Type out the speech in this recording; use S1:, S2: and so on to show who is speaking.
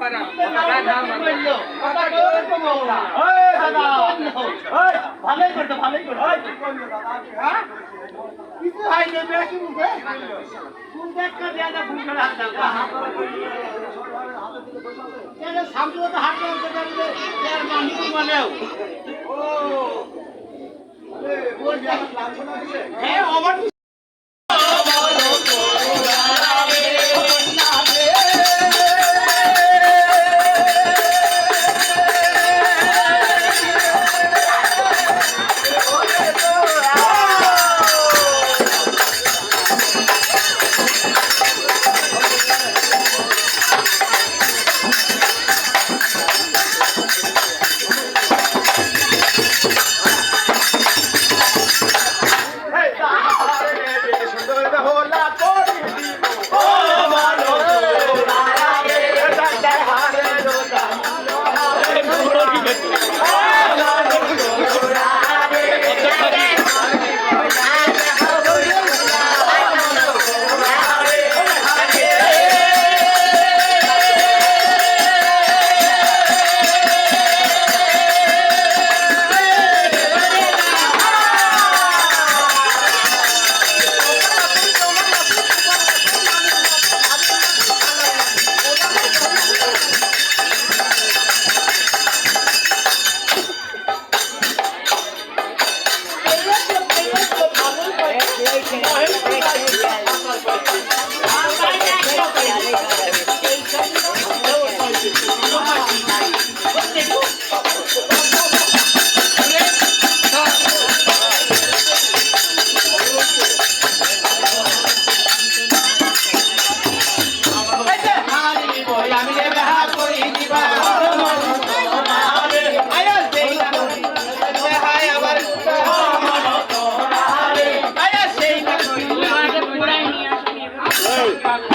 S1: পারা কথা না মানলো
S2: কথা তো বললা এই দাদা এই ভালোই করতে এই হ্যাঁ কিছু হয় না বেশি মুখে কোন দেখা দেয়া না ভুল করে হাত দাও কেন সামনে তো হাত করতে যাবে এর মানি বলেও ও বল যা লাগছে না দিলে হ্যাঁ আমার
S1: Hey!